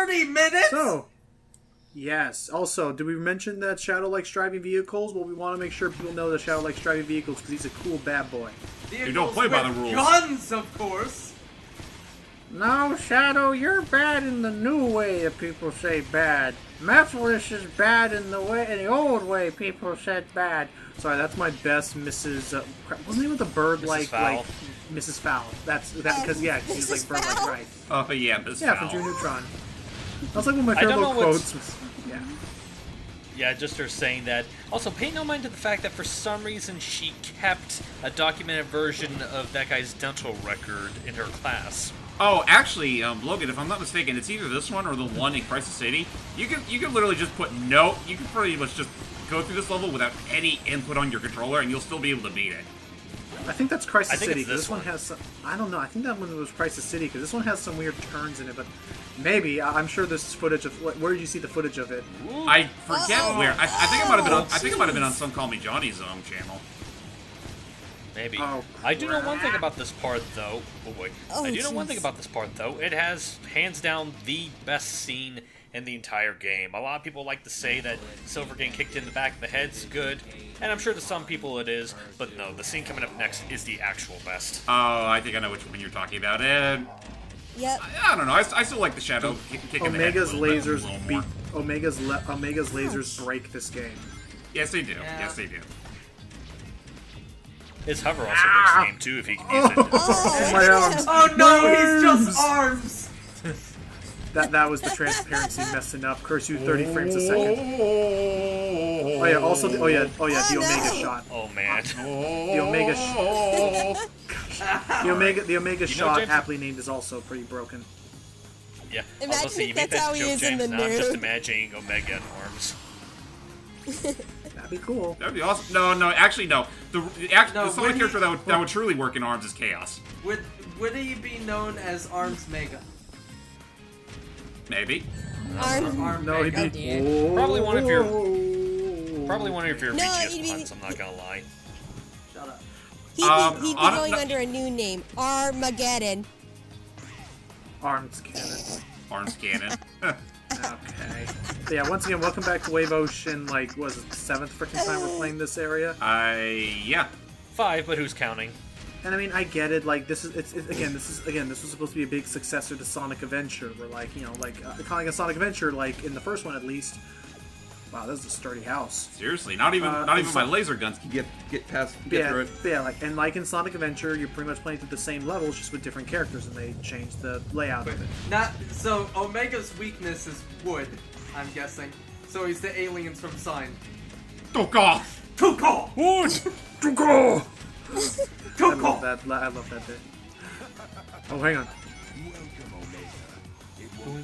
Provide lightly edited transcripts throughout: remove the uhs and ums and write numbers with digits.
30 minutes? So, yes. Also, did we mention that Shadow likes driving vehicles? Well, we want to make sure people know that Shadow likes driving vehicles because he's a cool bad boy. You don't play by the rules. Guns, of course. No, Shadow, you're bad in the new way that people say bad. Mephiles is bad in the old way people said bad. Sorry, that's my best Mrs. What's the name of the bird like Mrs. Fowl? That's because she's like bird like right. Oh yeah, Mrs. Yeah, Fowl. from True Neutron. That's like one of my favorite little quotes. Yeah. Yeah, just her saying that. Also, pay no mind to the fact that for some reason she kept a documented version of that guy's dental record in her class. Oh, actually, Logan, if I'm not mistaken, it's either this one or the one in Crisis City. You can literally just put no. You can pretty much just go through this level without any input on your controller, and you'll still be able to beat it. I think that's Crisis City. This one has some. I don't know. I think that one was Crisis City because this one has some weird turns in it. But maybe I'm sure this is footage of. Where did you see the footage of it? I forget where. I think it might have been. I think it might have been on Some Call Me Johnny's channel. Maybe. Oh, I do know one thing about this part, though. Oh, boy. I do know one thing about this part, though. It has, hands down, the best scene in the entire game. A lot of people like to say that Silver getting kicked in the back of the head's good, and I'm sure to some people it is, but no, the scene coming up next is the actual best. Oh, I think I know which one you're talking about. Yep. I don't know. I still like the Shadow kicking Omega's the head lasers beat. Omega's lasers break this game. Yes, they do. Yeah. Yes, they do. His hover also breaks the game, too, if he can use it. Oh, my arms! Oh no, he's just arms! That was the transparency messing up. Curse you, 30 frames a second. Oh yeah, also the Omega shot. Oh, man. The Omega shot, James? aptly named, is also pretty broken. Yeah. Imagine Also, see, you if made that's how that he joke, is in James, the now I'm just nude. imagining Omega in arms. That'd be cool. That'd be awesome. No, actually, no. The Sonic he- character that would truly work in arms is Chaos. Would he be known as Arms Mega? Maybe. Arm No, he'd Mega. be. dear. Probably one of your No, VGS he'd be- punts, I'm not gonna lie. Shut up. He'd be going under a new name, Armageddon. Arms cannon. Arms cannon. Okay. But yeah, once again, welcome back to Wave Ocean. Like, was it the 7th freaking time we're playing this area? Yeah. 5, but who's counting? And I mean, I get it. Like, this was supposed to be a big successor to Sonic Adventure. Where, like, you know, calling a Sonic Adventure, like in the first one at least. Wow, this is a sturdy house. Seriously, not even my laser guns can get through it. Yeah, like in Sonic Adventure, you're pretty much playing through the same levels, just with different characters, and they changed the layout of it. So Omega's weakness is wood, I'm guessing. So he's the aliens from Sign. Tuka! Tuka! Wood! Tuka! I love Tuka! that. I love that bit. Oh, hang on.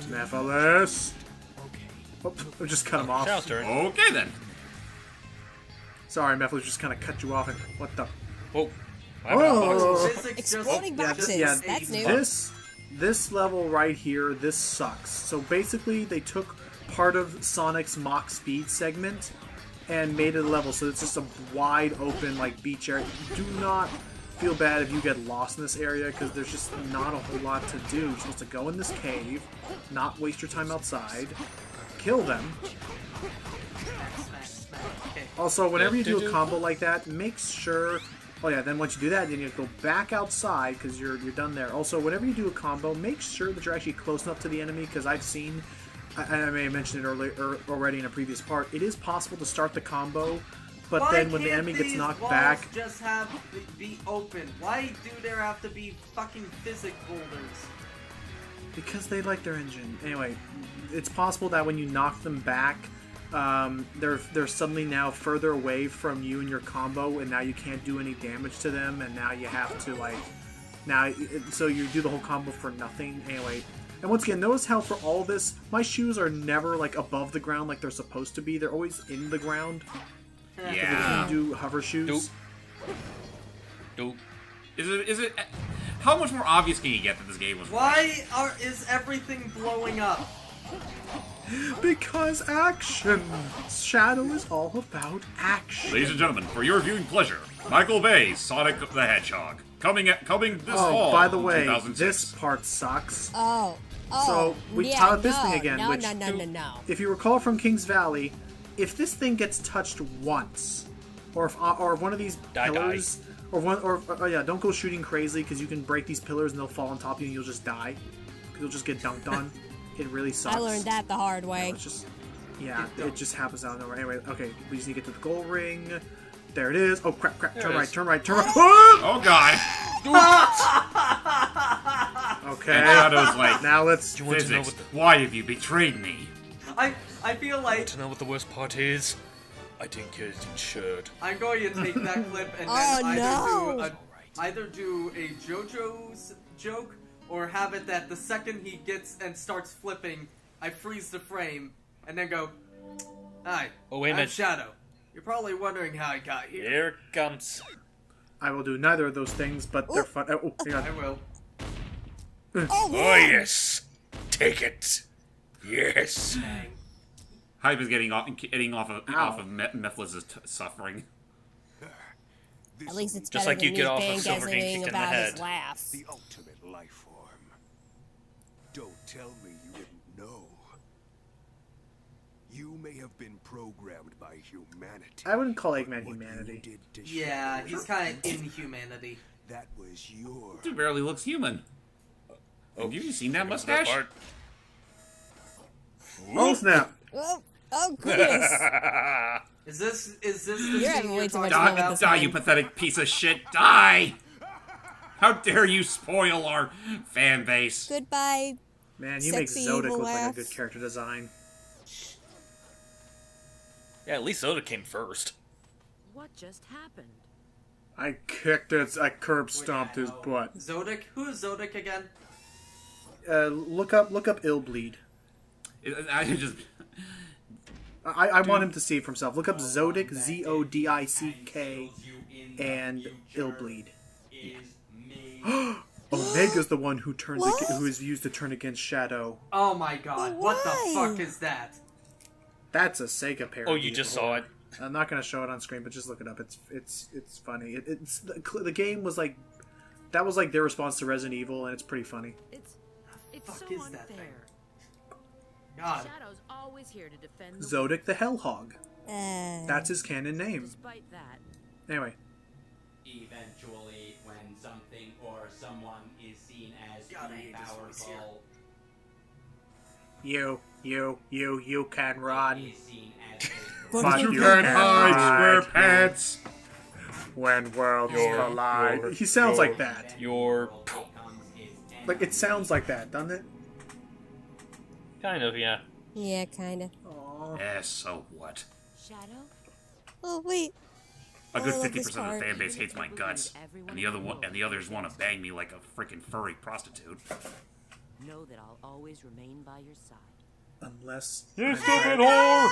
Mephiles. Oh, I just cut him off. Shadow's turn. Okay then. Sorry, Mephiles just kind of cut you off. And what the? Whoa. Oh. Physics Exploding Yeah, boxes. yeah, That's new. This level right here, this sucks. So basically, they took part of Sonic's Mach Speed segment and made it a level. So it's just a wide open like beach area. Do not feel bad if you get lost in this area because there's just not a whole lot to do. You're supposed to go in this cave, not waste your time outside, kill them. Also, whenever you do a combo like that, make sure. Oh yeah, then once you do that, then you go back outside because you're done there. Also, whenever you do a combo, make sure that you're actually close enough to the enemy because I've seen, I may have mentioned it earlier already in a previous part. It is possible to start the combo, but Why then when the can't enemy gets these knocked walls back, just be open? Why do there have to be fucking physics boulders? because they like their engine. Anyway, it's possible that when you knock them back, they're suddenly now further away from you and your combo, and now you can't do any damage to them, and now you have to so you do the whole combo for nothing. Anyway, and once again, notice how for all this, my shoes are never like above the ground like they're supposed to be. They're always in the ground. Yeah. If you do hover shoes. Dope. Is it? How much more obvious can you get that this game was? Is everything blowing up? Because action! Shadow is all about action. Ladies and gentlemen, for your viewing pleasure, Michael Bay's Sonic the Hedgehog coming this fall. By the way, 2006. this part sucks. Oh. So we yeah, pilot this no, thing again. No, which, no. if you recall from King's Valley, if this thing gets touched once, or if one of these pillars, don't go shooting crazy because you can break these pillars and they'll fall on top of you and you'll just die. You'll just get dunked on. It really sucks. I learned that the hard way. It's just, it just happens out of nowhere. Anyway, okay, we just need to get to the gold ring. There it is. Oh crap! Turn right. Oh god. Okay. And Shadow's like, Now let's. You want to know physics, what the, why have you betrayed me? I feel like to know what the worst part is? I didn't get it insured. I'm going to take that clip and Oh, then no. either do a JoJo's joke or have it that the second he gets and starts flipping, I freeze the frame and then go, "Hi, Oh, wait a I'm minute. Shadow. You're probably wondering how I got here." Here it comes. I will do neither of those things, but they're fun. Oh, hang I on. will. Oh, Oh man. yes, take it. Yes. Hype is getting off of Mephiles' suffering. At least it's Just better like than you get me off of Silver King fangasming kicked in the about his head. laugh. The ultimate life form. Don't tell me you didn't know. You may have been programmed by humanity. I wouldn't call Eggman What you humanity. did to Yeah, Shadow, he's kind of inhumanity. that was your. Dude barely looks human. Have you seen that Here's the best mustache? part. Oh snap! Oh goodness. Is this the You're having scene way you're too much talking fun with Die, this about? die, you pathetic piece of shit! Die! How dare you spoil our fan base? Goodbye. Man, you make Sexy Zodic evil look like a laughs. good character design. Yeah, at least Zoda came first. What just happened? I kicked it. I curb stomped his butt. Zodic? Who is Zodic again? Look up Illbleed. I just... I want him to see it for himself. Look up Zodic, Zodick, and Illbleed. Omega's the one who turns who is used to turn against Shadow. Oh my god, what the Why? fuck is that? That's a Sega parody. Oh, you just saw it. I'm not gonna show it on screen, but just look it up. It's funny. It's the game was like that was like their response to Resident Evil, and it's pretty funny. It's fuck so is that unfair. thing? God. Shadow's always here to defend the Zodic the Hellhog. Uh, That's his canon name. Despite that, Anyway, Eventually, when something or someone is seen as God, I hate this voice here. powerful, you can run. is seen as But you can't hide, SquarePants! When worlds collide. He sounds like that. Your becomes its end. Like it sounds like that, doesn't it? kind of, yeah. yeah, kinda. Aww. Yeah, so what? Shadow, Oh wait. A good I love this 50% of the part. fan base hates my guts, and the others want to bang me like a freaking furry prostitute. know that I'll always remain by your side. Unless You stupid whore!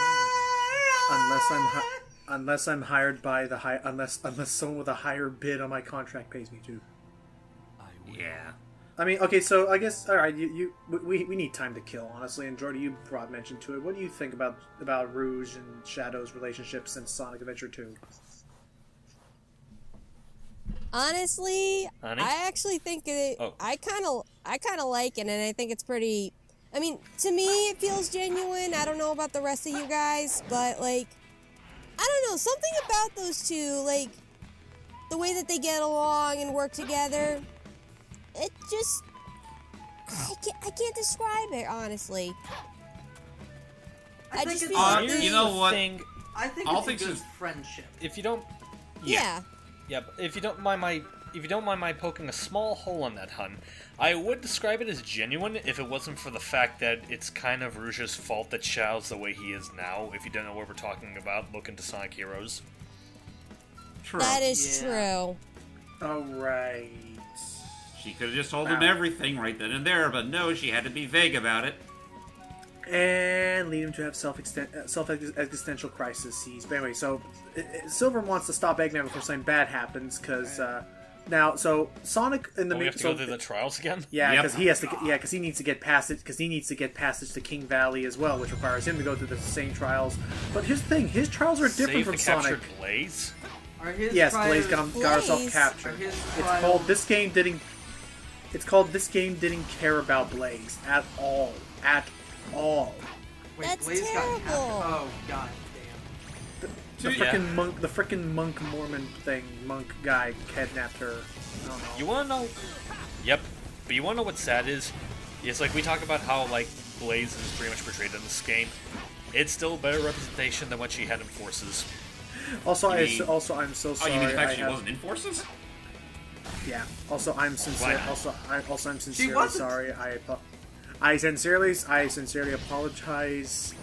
unless I'm hired by the high unless someone with a higher bid on my contract pays me to. Yeah. I mean, okay, so I guess all right. We need time to kill, honestly. And Jordy, you brought mention to it. What do you think about Rouge and Shadow's relationship since Sonic Adventure 2? Honestly, Honey? I actually think it. Oh. I kind of like it, and I think it's pretty. I mean, to me, it feels genuine. I don't know about the rest of you guys, but like, I don't know, something about those two, like the way that they get along and work together. It just, I can't describe it honestly. I think just it's feel like you they- know what? I think All it's a things good is- friendship. If you don't, Yeah. yeah, but if you don't mind my poking a small hole in that, hun, I would describe it as genuine if it wasn't for the fact that it's kind of Rouge's fault that Xiao's the way he is now. If you don't know what we're talking about, look into Sonic Heroes. True. That is Yeah. true. All right. She could have just told him everything right then and there, but no, she had to be vague about it. And lead him to have self-existential crises. But anyway, so Silver wants to stop Eggman before something bad happens, because now, so Sonic in the We have to go through the trials again? yeah, Yep. because he has to, because he needs to get passage, to King Valley as well, which requires him to go through the same trials. But here's the thing: his trials are different Save from the Sonic. captured Blaze? Are his Yes, trials, Blaze got herself Blaze. captured. Are his It's trials- called. This game didn't. It's called This Game Didn't Care About Blaze at all. At all. Wait, That's Blaze terrible. got oh god damn. The frickin' monk Mormon thing, monk guy kidnapped her. I don't know. You wanna know? Yep. But you wanna know what's sad is? It's like we talk about how like Blaze is pretty much portrayed in this game. It's still a better representation than what she had in Forces. Also, You mean- I'm so Oh, sorry. you mean the fact I she have- wasn't in Forces? Yeah. Also, I'm sincere. not? I'm sincerely wasn't. sorry. I sincerely apologize.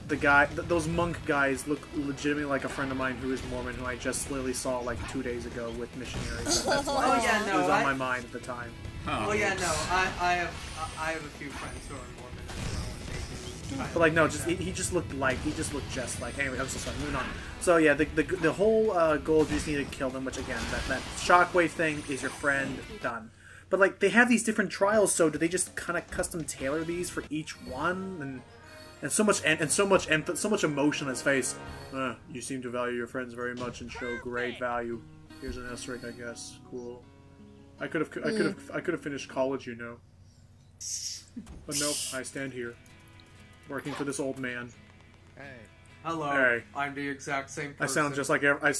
The guy, those monk guys look legitimately like a friend of mine who is Mormon, who I just literally saw like 2 days ago with missionaries. That's why Oh yeah, it no, was on my mind at the time. Huh. Oh yeah, no. I have a few friends who are Mormon as well, and they do. But like, no, just he just looked just like. Anyway, I'm so sorry. Moving on. So yeah, the whole goal, you just need to kill them. Which again, that shockwave thing is your friend. Done. But like, they have these different trials. So do they just kind of custom tailor these for each one? And so much so much emotion on his face. You seem to value your friends very much and show great value. Here's an asterisk, I guess. Cool. I could have finished college, you know. But nope, I stand here, working for this old man. Hello. Hey. I'm the exact same person. I sound just like I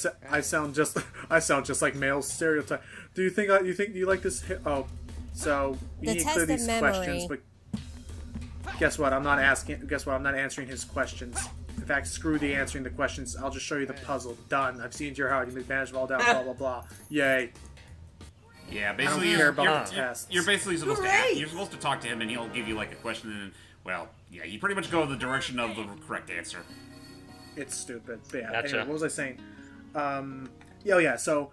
sound just like male stereotype. Do you like this? Oh, so you The need to test clear of these memory. questions, but guess what? I'm not answering his questions. In fact, screw the answering the questions. I'll just show you the puzzle. Done. I've seen your heart. You must manage all down. Blah blah blah. Yay. Yeah, I don't basically, care about the tests. you're basically supposed Hooray! you're supposed to talk to him, and he'll give you like a question, and well, yeah, you pretty much go in the direction of the correct answer. It's stupid. But yeah. Gotcha. Anyway, what was I saying? Yeah. So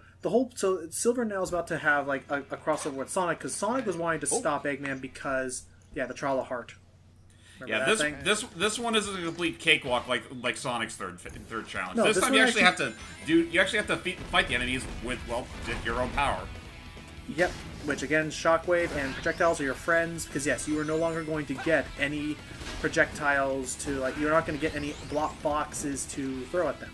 Silver now is about to have like a crossover with Sonic because Sonic was wanting to stop Eggman because the Trial of Heart. Remember Yeah, that thing? this one isn't a complete cakewalk like Sonic's third challenge. No, this this time one you actually have to fight the enemies with your own power. Yep. Which again, Shockwave and projectiles are your friends because yes, you are no longer going to get any projectiles to you're not going to get any block boxes to throw at them.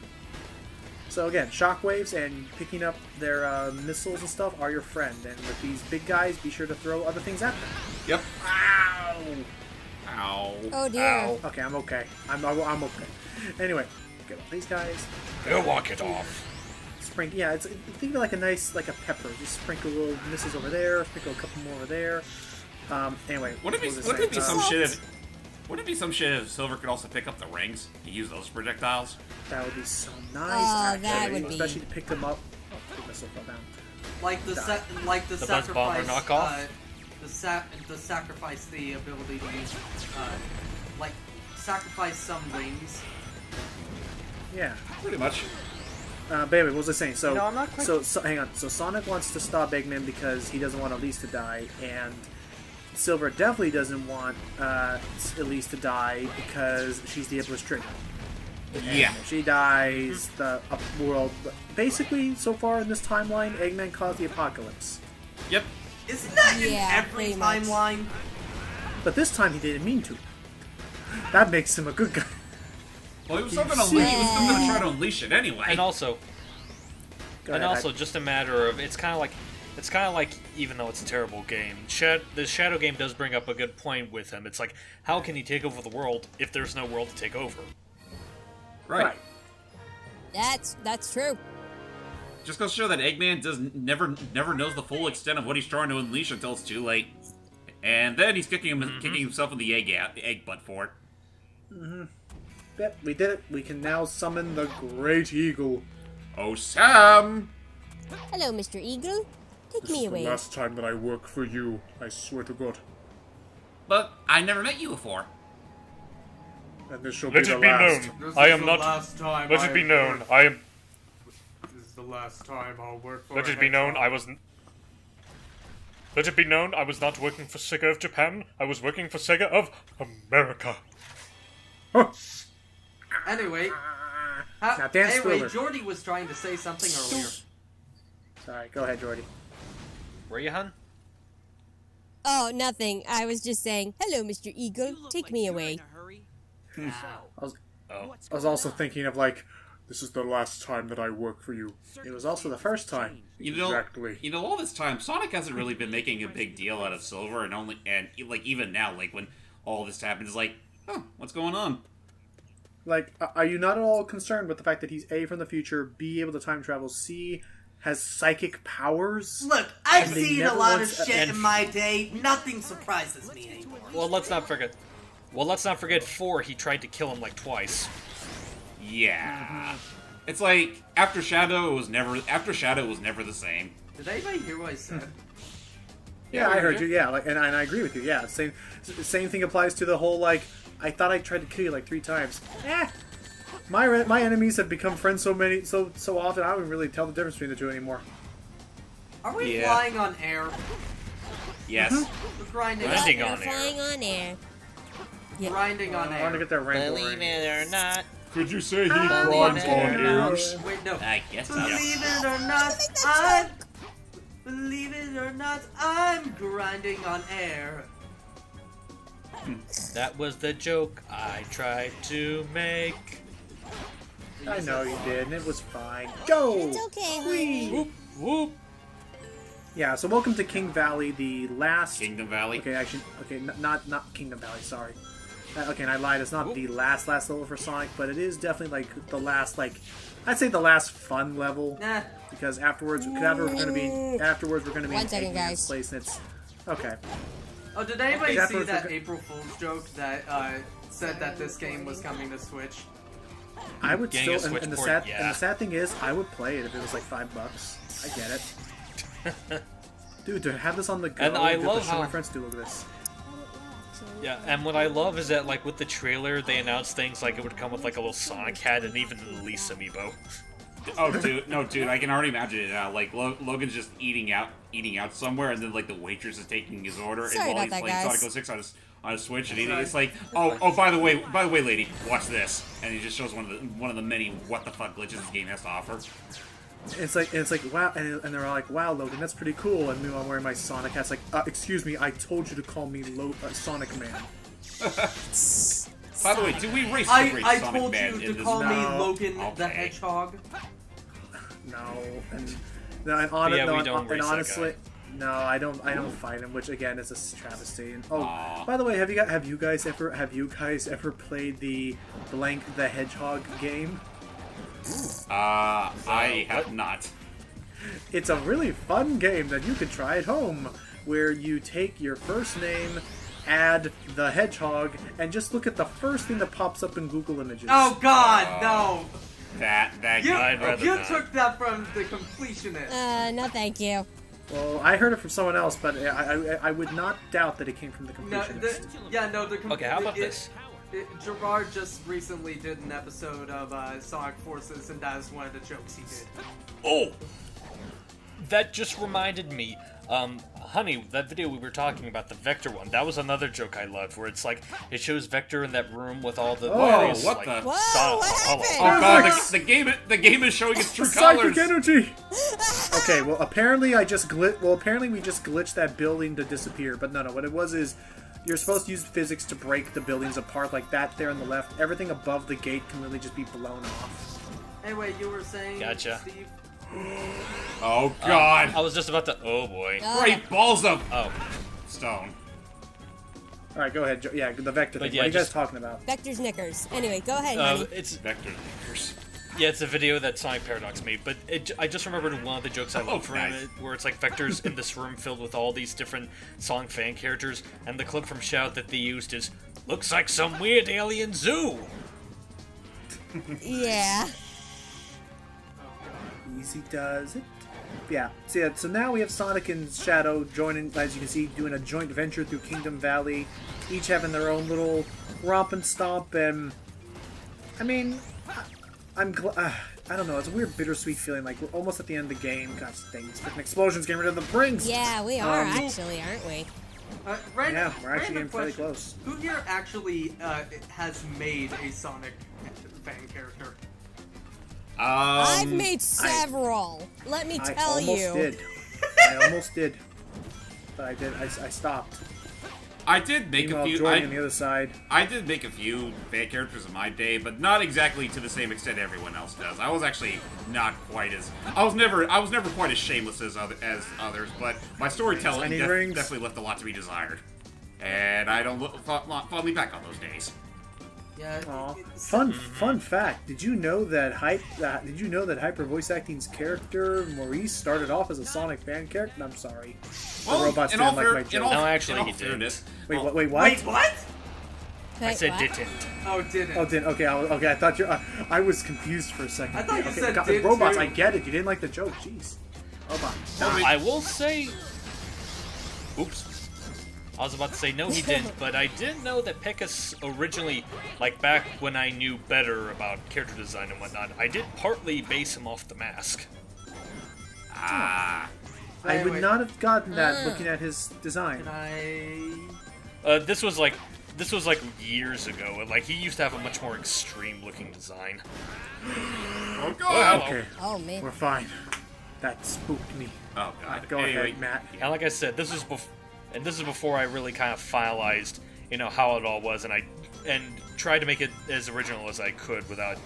So again, Shockwaves and picking up their missiles and stuff are your friend, and with these big guys, be sure to throw other things at them. Yep. Ow! Ow. Oh dear. Ow. Okay, I'm okay. I'm okay. Anyway, get all these guys. Go walk it off. Sprinkle, yeah, think of like a nice, like a pepper. Just sprinkle little missiles over there, sprinkle a couple more over there. Anyway, Wouldn't it be some shit if Silver could also pick up the rings and use those projectiles? That would be so nice. Oh, that actually, would be- especially to pick them up. Oh, the missile fell down. Like the Buzz sacrifice. Bomber knockoff? The sacrifice the ability to use, sacrifice some wings. Yeah. Pretty much. But anyway, what was I saying? So, No, I'm not quite- so hang on. So Sonic wants to stop Eggman because he doesn't want Elise to die, and Silver definitely doesn't want Elise to die because she's the Empress Trigger. Yeah. If she dies, the world. Basically, so far in this timeline, Eggman caused the apocalypse. Yep. Isn't that in Yeah, every pretty much. timeline? But this time he didn't mean to. That makes him a good guy. Well, he was still gonna try to unleash it anyway. And also, Go and ahead, also, just a matter of it's kind of like even though it's a terrible game, the Shadow game does bring up a good point with him. It's like, how can he take over the world if there's no world to take over? Right. That's true. Just goes to show that Eggman never knows the full extent of what he's trying to unleash until it's too late. And then he's kicking himself in the egg butt for it. Yep, we did it. We can now summon the Great Eagle. Oh, Sam! Hello, Mr. Eagle. Take me away. time that I work for you. I swear to God. But I never met you before. And this shall Let it be known, I am not. Let it be known, I am. This is the last time I'll work for. Let it be known, I was. Let it be known, I was not working for Sega of Japan. I was working for Sega of America. Anyway, Now dance anyway, Thriller. Jordy was trying to say something earlier. Sorry, go ahead, Jordy. Were you, hun? Oh, nothing. I was just saying, hello, Mr. Eagle. Take me away. I was also thinking of like, This is the last time that I work for you. It was also the first time. Exactly. All this time, Sonic hasn't really been making a big deal out of Silver, and like even now, like when all this happens, like, oh, what's going on? Like, are you not at all concerned with the fact that he's A, from the future, B, able to time travel, C, has psychic powers? Look, I've And they seen a never lot of once- shit and- in my day. Nothing surprises me anymore. Well, let's not forget. 4, he tried to kill him like twice. Yeah, it's like After Shadow was never the same. Did anybody hear what I said? Yeah, I heard you. Yeah, like, and I agree with you. Yeah, same thing applies to the whole like. I thought I tried to kill you like 3 times. My enemies have become friends so often. I don't really tell the difference between the two anymore. Are we Yeah. flying on air? Yes. We're grinding, Grinding We're on air. flying on air. Yeah. grinding on I want to air. get that rainbow Believe ring. it or not. Could you say he grinds on ears? Wait, no. I guess so. Believe it or not, believe it or not, I'm grinding on air. That was the joke I tried to make. I know you did, and it was fine. Go! It's okay, honey. Whoop, whoop. Yeah, so welcome to King Valley, the last... Kingdom Valley. Okay, actually, okay, not Kingdom Valley, sorry. Okay, and I lied, it's not the last level for Sonic, but it is definitely, like, the last, like... I'd say the last fun level, Nah. because afterwards we're gonna be in 1 second, Eggman's guys. place, and it's... Okay. Oh, did anybody Okay, see that's that what- April Fool's joke that said that this game was coming to Switch? I would Getting a still, Switch and the port, sad, yeah. and the sad thing is, I would play it if it was like $5. I get it. Dude, to have this on the go, And I to love show how- my friends, do look at this. Yeah, and what I love is that, like, with the trailer, they announced things like it would come with, like, a little Sonic hat and even an Elise amiibo. Oh, dude, I can already imagine it now. Like, Logan's just eating out somewhere, and then, like, the waitress is taking his order, Sorry and while about he's that, playing guys. Sonic 06 on his Switch, and it's like, oh, by the way, lady, watch this, and he just shows one of the many what the fuck glitches this game has to offer. It's like wow, and they're all like, wow, Logan, that's pretty cool. And meanwhile, I'm wearing my Sonic hat. It's like, excuse me, I told you to call me Sonic Man. By the way, do we race I Sonic told Man you in to this? call me No. Logan the Okay. Hedgehog. No, and we don't race that honestly, no, I don't fight him. Which again is a travesty. And, oh, Aw. by the way, have you guys ever played the Blank the Hedgehog game? I have not. It's a really fun game that you could try at home, where you take your first name, add the hedgehog, and just look at the first thing that pops up in Google Images. Oh God, no! That You, I'd rather you not. took that from the completionist. No thank you. Well, I heard it from someone else, but I would not doubt that it came from the No, completionist. Okay, how about this? Gerard just recently did an episode of Sonic Forces, and that is one of the jokes he did. Oh! That just reminded me, honey, that video we were talking about, the Vector one, that was another joke I loved, where it's like, it shows Vector in that room with all the various, what like, the- Whoa, Sonic- what hello. happened? Oh god, the game is showing its true Psychic colors. energy. Okay, well apparently apparently we just glitched that building to disappear. But no, what it was is you're supposed to use physics to break the buildings apart, like that there on the left. Everything above the gate can really just be blown off. Anyway, you were saying, Gotcha. Steve? Oh god. I was just about to, oh boy. Great balls of Oh, stone. All right, go ahead. Yeah, the vector But thing. yeah, What are you guys just- talking about? Vector's knickers. Anyway, go ahead, honey. it's, Vector thinkers. yeah, it's a video that Sonic Paradox made, but I just remembered one of the jokes I love from nice. it, where it's like Vector's in this room filled with all these different Sonic fan characters, and the clip from Shout that they used is, looks like some weird alien zoo! Yeah. Easy does it. Yeah. So now we have Sonic and Shadow joining, as you can see, doing a joint venture through Kingdom Valley, each having their own little romp and stomp. And I mean, I don't know. It's a weird, bittersweet feeling. Like we're almost at the end of the game. Gosh, dang, these freaking explosions getting rid of the rings. Yeah, we are Um, actually, aren't we? Yeah, we're actually random getting fairly question. close. Who here actually has made a Sonic fan character? I've made several. Let me I tell almost you. did. I almost did. But I stopped. I did make a Meanwhile, few. Jordan on the other side. I did make a few fan characters in my day, but not exactly to the same extent everyone else does. I was actually not quite as. I was never quite as shameless as others, but my storytelling definitely left a lot to be desired, and I don't look fondly back on those days. Yeah. Fun fact. Did you know that Hyper Voice Acting's character Maurice started off as a Sonic fan character? I'm sorry. Well, the robots didn't like my joke. No, actually, he didn't. Wait, what? Wait, what? I said what? didn't. Oh, didn't. Oh, didn't. Okay, okay. I thought I was confused for a second. I thought you said God, did robots. too. I get it. You didn't like the joke. Jeez. Robot. I will say... Oops. I was about to say no, he didn't, but I did know that Pekka's originally, like back when I knew better about character design and whatnot, I did partly base him off the mask. Ah. I would not have gotten that looking at his design. Can I... This was like years ago. and Like he used to have a much more extreme looking design. Oh god. Okay. Oh man. We're fine. That spooked me. Oh god. Go Anyway, ahead, Matt. And like I said, this is before I really kind of finalized, how it all was, and tried to make it as original as I could without,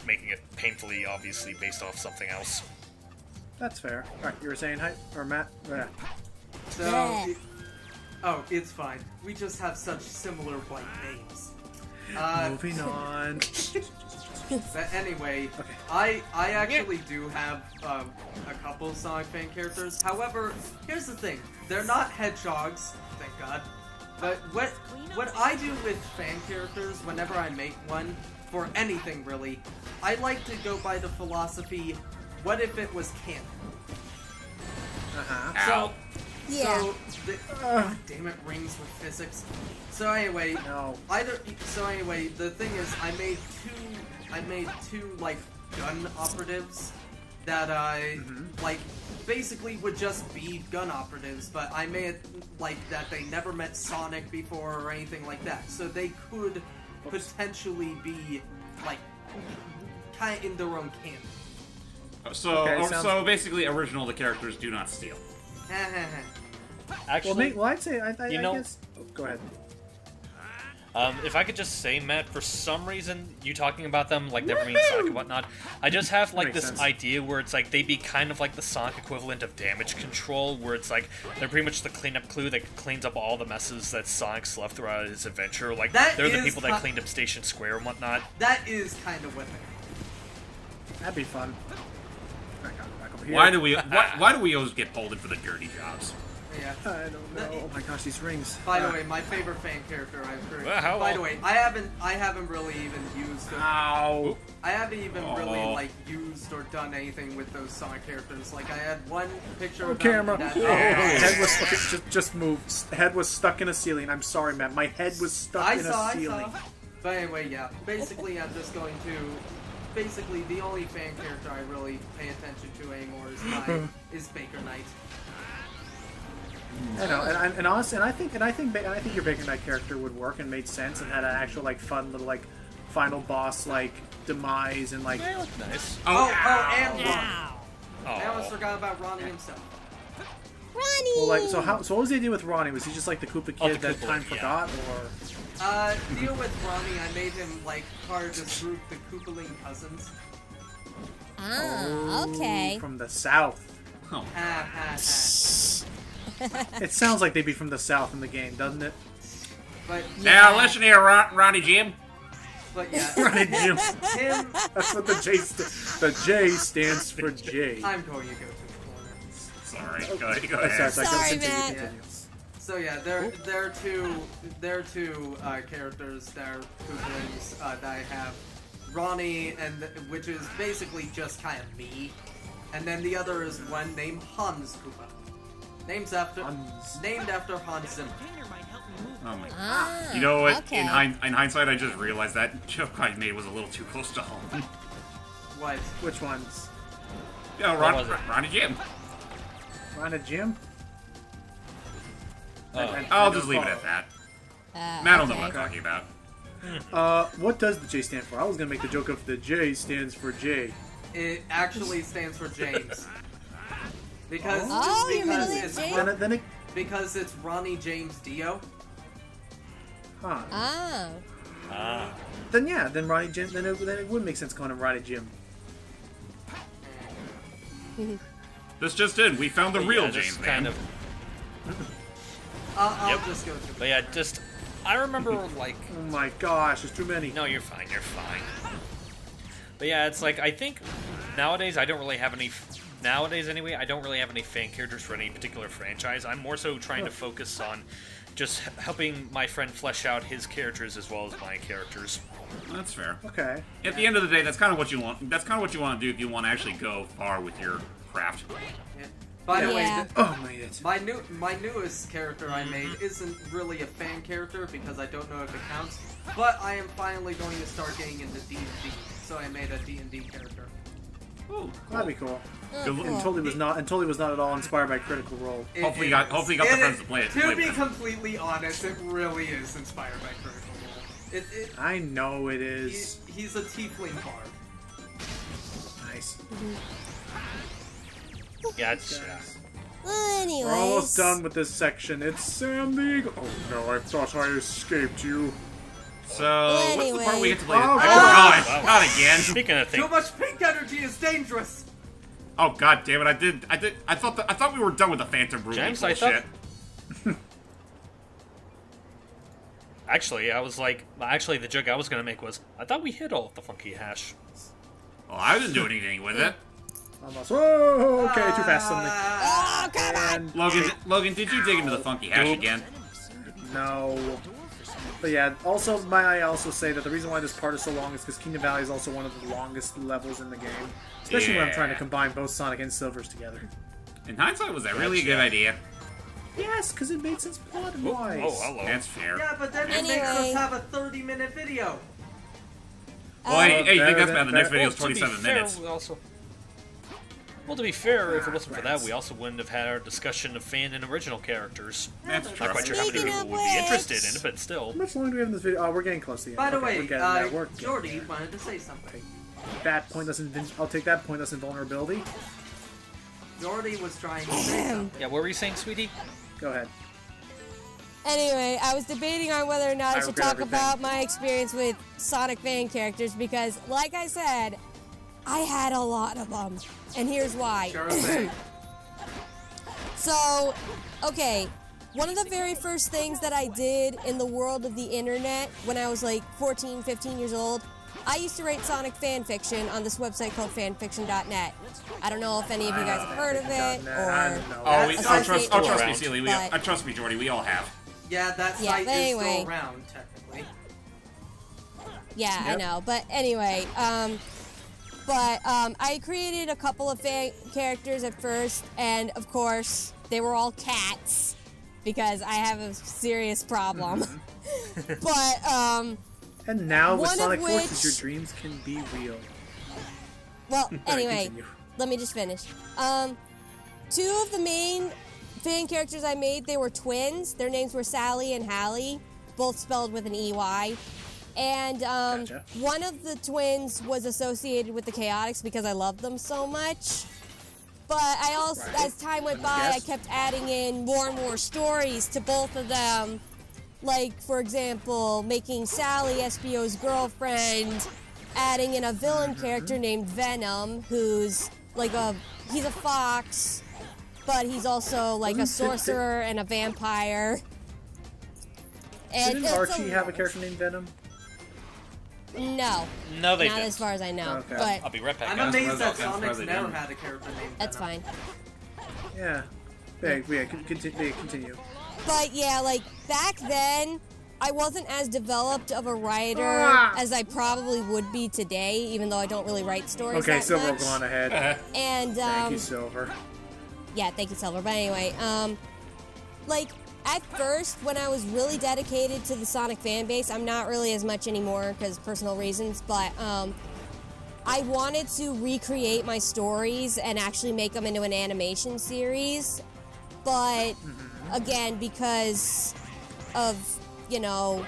making it painfully obviously based off something else. That's fair. All right, you were saying hi, or Matt? Yeah. So... Oh, it's fine. We just have such similar white names. Moving on. But anyway, Okay. I actually do have a couple Sonic fan characters. However, here's the thing: they're not hedgehogs, thank God. But what I do with fan characters, whenever I make one for anything really, I like to go by the philosophy: what if it was canon? Uh-huh. Yeah. So, God damn it, rings with physics. So anyway, No. the thing is, I made two like gun operatives that basically would just be gun operatives, but I made it like that they never met Sonic before or anything like that, so they could potentially be like kind of in their own canon. So basically, original the characters do not steal. Actually, I'd say I know- guess. Oh, go ahead. If I could just say, Matt, for some reason, you talking about them, like, never mean Sonic and whatnot, I just have, like, Makes this sense. idea where it's like, they'd be kind of like the Sonic equivalent of damage control, where it's like, they're pretty much the cleanup crew that cleans up all the messes that Sonic's left throughout his adventure. Like, That they're the is people that cleaned up Station Square and whatnot. That is kind of what they are. That'd be fun. Back over here. Why do we always get pulled in for the dirty jobs? Yeah. I don't know. Oh my gosh, these rings. By the way, my favorite fan character I've heard. Well, By the way, I haven't really even used. Ow. I haven't even really like used or done anything with those Sonic characters. Like I had one picture of them Camera. that. Head was okay, just move. Head was stuck in a ceiling. I'm sorry, Matt. My head was stuck in a ceiling. But anyway, yeah. Basically, I'm just going to. Basically, the only fan character I really pay attention to anymore is Baker Knight. I know, and honestly, I think your Baker Knight character would work and made sense and had an actual like fun little like final boss like demise and like. They look nice. And Ronnie. Wow. I almost forgot about Ronnie himself. Ronnie. Well, like so what was the idea with Ronnie? Was he just like the Koopa kid the that Koopa, time yeah. forgot, or? Deal with Ronnie, I made him like part of this group, the Koopaling Cousins. Ah, okay. From the south. Oh. Ha ha ha. It sounds like they'd be from the south in the game, doesn't it? But Now listen here, Ronnie Jim. But yeah, Ronnie Jim. him. That's what the J stands for J. I'm going to go to the corner. Sorry, go Oh, ahead. Sorry, continue, Matt. continue. So yeah, they're two characters that are Koopalings that I have. Ronnie, which is basically just kind of me, and then the other is one named Hans Koopa, named after Hans Zimmer. Oh my god. Ah, You know what? Okay. In hindsight, I just realized that joke I made was a little too close to home. What? Which ones? Yeah, What was it? Ronnie Jim. Ron Jim? I'll just leave it at that. Matt will know what I'm talking about. What does the J stand for? I was gonna make the joke of the J stands for J. It actually stands for James. Because Oh, your middle name it's is James? Then it because it's Ronnie James Dio. Huh. Ah. Ah. Then yeah, then Ronnie Jim. Then it would make sense calling him Ronnie Jim. This just in. We found the real Yeah, James, just man. kind of. I'll Yep. just go through. But yeah, just I remember like. Oh my gosh, there's too many. No, you're fine. You're fine. But yeah, it's like I think nowadays I don't really have any. Nowadays, anyway, I don't really have any fan characters for any particular franchise. I'm more so trying to focus on just helping my friend flesh out his characters as well as my characters. That's fair. Okay. At the end of the day, that's kind of what you want. That's kind of what you want to do if you want to actually go far with your craft. Yeah. By the way, Yeah. Oh, made it. my newest character I made isn't really a fan character because I don't know if it counts. But I am finally going to start getting into D&D, so I made a D&D character. Ooh, That'd be cool. Oh, Good- cool. And totally was not at all inspired by Critical Role. Hopefully you got the friends to play it. To be completely honest, it really is inspired by Critical Role. I know it is. He's a tiefling bard. Nice. Yeah, it's, yeah. Anyways. We're almost done with this section. It's Sam the Eagle. Oh no, I thought I escaped you. So, what's the part we get to play? Oh, Oh, God. God, not again. Speaking of Too things, much pink energy is dangerous. Oh God, damn it! I thought we were done with the Phantom Ruby James, I bullshit. thought- actually, I was like, actually, the joke I was gonna make was, I thought we hit all of the funky hash. Well, I didn't do anything with it. Almost. Whoa, okay, too fast suddenly. Oh, come on! Logan, did you dig into the funky hash again? No. But yeah, also, might I also say that the reason why this part is so long is because Kingdom Valley is also one of the longest levels in the game. Especially when I'm trying to combine both Sonic and Silvers together. In hindsight, was that really a good idea? Yes, because it made sense plot-wise. Oh, hello. That's fair. Yeah, but then it makes Anyway. us have a 30-minute video. Well, hey, you think better that's than- bad? The next better- video is to be 27 fair, minutes. we also. Well, to be fair, if it wasn't for that, we also wouldn't have had our discussion of fan and original characters. That's Not true. quite sure how many Speaking people of would be interested which- in it, but still. How much longer do we have in this video? Oh, we're getting close to the end. By the Okay, we're way, getting there. We're getting Jordy there. wanted to say something. That pointless I'll take that pointless invulnerability. Jordy was trying to say something. Yeah, what were you saying, sweetie? Go ahead. Anyway, I was debating on whether or not I I should regret talk everything. about my experience with Sonic fan characters because, like I said, I had a lot of them. And here's why. Sure thing. So, okay, one of the very first things that I did in the world of the internet when I was like 14, 15 years old, I used to write Sonic fan fiction on this website called fanfiction.net. I don't know if any of you guys have heard of it I or. don't know. Trust me, But- Celia. Trust me, Jordy. We all have. Yeah, that Yeah, site but is anyway. still around, technically. Yeah, I Yep. know. But anyway, I created a couple of fan characters at first, and of course, they were all cats because I have a serious problem. But And now with One of Sonic Forces, which- your dreams can be real. well, anyway, Continue. let me just finish. Two of the main fan characters I made, they were twins. Their names were Sally and Hallie, both spelled with an EY. And Gotcha. one of the twins was associated with the Chaotix because I loved them so much. But I also, Right. as time went by, I Yes. kept adding in more and more stories to both of them. Like, for example, making Sally SBO's girlfriend, adding in a villain character named Venom, who's like he's a fox, but he's also like a sorcerer and a vampire. And Didn't it's Archie have a lot. character named Venom? No, No, they not didn't. as far as I know. Okay. But I'll be right back, I'm guys. amazed that That's Sonic's probably never them. had a character named that's Venom. fine. Yeah. Continue. But yeah, like back then, I wasn't as developed of a writer as I probably would be today, even though I don't really write stories Okay, that Silver, much. go on ahead. And Thank you, Silver. yeah, thank you, Silver. But anyway, like at first, when I was really dedicated to the Sonic fan base, I'm not really as much anymore because personal reasons, but I wanted to recreate my stories and actually make them into an animation series. But again, because of, you know,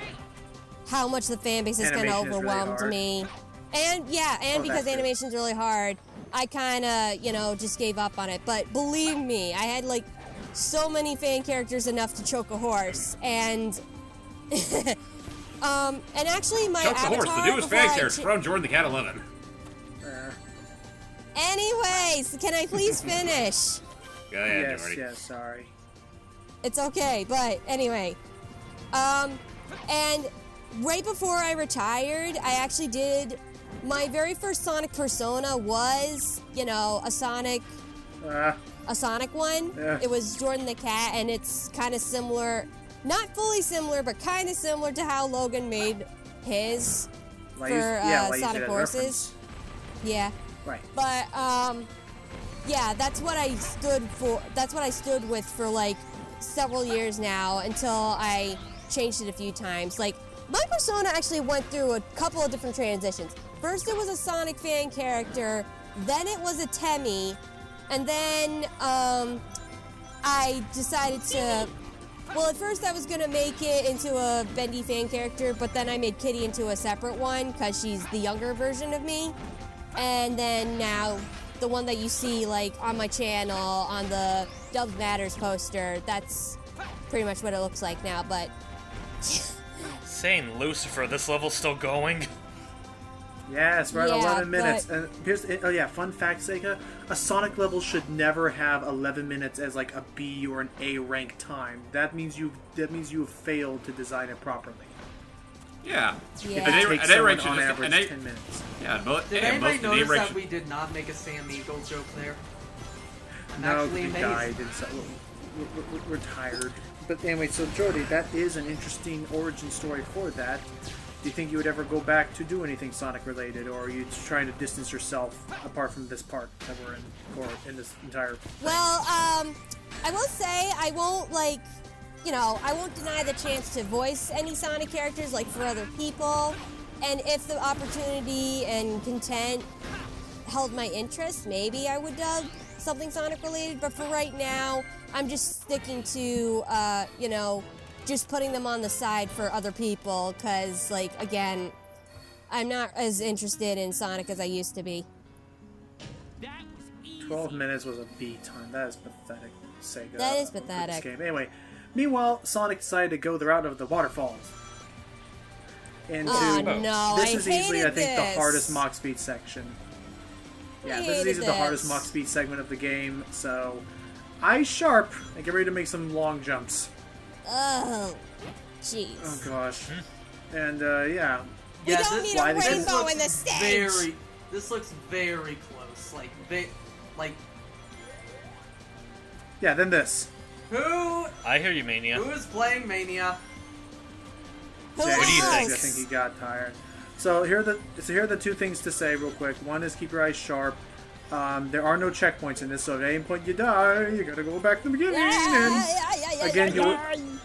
how much the fan base has kind of Animation is really overwhelmed hard. me. And yeah, and Oh, because that's true. animation's really hard, I kind of, you know, just gave up on it. But believe me, I had like so many fan characters enough to choke a horse. And And actually, my Chuck the avatar. Horse, the newest before fan I character from Jordan the Cat 11. Anyways, can I please finish? Go ahead, Yes, Jordy. yes, sorry. It's okay, but anyway. And right before I retired, I actually did my very first Sonic persona was, you know, a Sonic one. Yeah. It was Jordan the Cat, and it's kind of similar, not fully similar, but kind of similar to how Logan made his Why for why use it Sonic as Horses. reference? Yeah. Right. But yeah, that's what I stood for. That's what I stood with for like several years now until I changed it a few times. Like my persona actually went through a couple of different transitions. First it was a Sonic fan character, then it was a Temmie, and then I decided to. Well, at first I was gonna make it into a Bendy fan character, but then I made Kitty into a separate one because she's the younger version of me. And then now, the one that you see like on my channel on the Dubs Matters poster, that's pretty much what it looks like now. But Saying Lucifer, this level's still going. Yes, we're at Yeah, 11 minutes. but- And here's, oh yeah, fun fact, Sega, a Sonic level should never have 11 minutes as like a B or an A rank time. That means you have failed to design it properly. Yeah. Yeah. An A- Takes an A someone rank should on just- average an A- 10 minutes. Yeah, but Did yeah, anybody most of the notice A rank that should- we did not make a Sam Eagle joke there? I'm No, actually he amazed. died, and so we're tired. But anyway, so Jordy, that is an interesting origin story for that. Do you think you would ever go back to do anything Sonic related, or are you trying to distance yourself apart from this part that we're in, or in this entire thing? well, I will say I won't I won't deny the chance to voice any Sonic characters like for other people. And if the opportunity and content held my interest, maybe I would dub something Sonic related. But for right now, I'm just sticking to just putting them on the side for other people, because, like, again, I'm not as interested in Sonic as I used to be. 12 minutes was a B time. That is pathetic, Sega. That is for this pathetic. game. Anyway, meanwhile, Sonic decided to go the route of the waterfalls. And Oh, to- no, this I is easily, I hated think, the this. hardest Mach Speed section. Yeah, I this is hated easily the hardest this. Mach Speed segment of the game. So, eyes sharp and get ready to make some long jumps. Oh, jeez. Oh gosh. And yeah, We Yeah, don't this- need why a this rainbow looks in the stage. This looks very close. Like yeah. Then this. who I hear you, Mania. who is playing Mania? Who Jack, What do you else? think? I think he got tired. So here are the two things to say real quick. One is keep your eyes sharp. There are no checkpoints in this, so at any point you die, you gotta go back to the beginning. And again,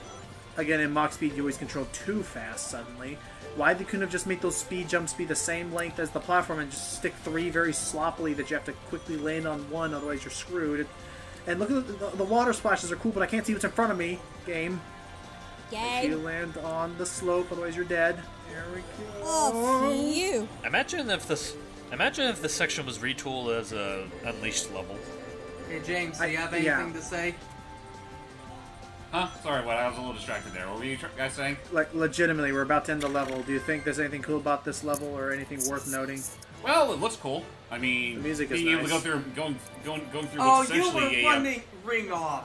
again in Mach Speed, you always control too fast suddenly. Why they couldn't have just made those speed jumps be the same length as the platform and just stick 3 very sloppily that you have to quickly land on one, otherwise you're screwed. And look at the water splashes are cool, but I can't see what's in front of me. Game. Game. You land on the slope, otherwise you're dead. There we go. Oh, phew. Imagine if this section was retooled as a Unleashed level. Hey James, do you have yeah. anything to say? Huh? Sorry, what? I was a little distracted there. What were you guys saying? Like, legitimately, we're about to end the level. Do you think there's anything cool about this level or anything worth noting? Well, it looks cool. I mean, The music is being able nice. to go through, going through Oh, what's you were essentially a. running ring off.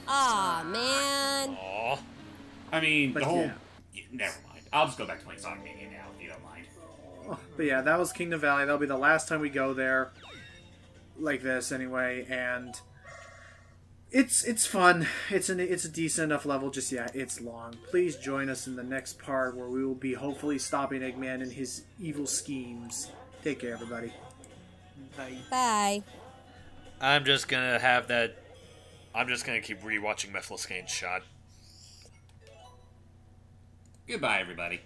Aw, man. Aww. I mean, But the whole. yeah. Yeah, never mind. I'll just go back to playing Sonic Mania now, if you don't mind. But yeah, that was Kingdom Valley. That'll be the last time we go there. Like this, anyway, and it's fun. It's a decent enough level. Just yeah, it's long. Please join us in the next part where we will be hopefully stopping Eggman and his evil schemes. Take care, everybody. Bye. I'm just gonna keep rewatching Methyl Shot. Goodbye, everybody.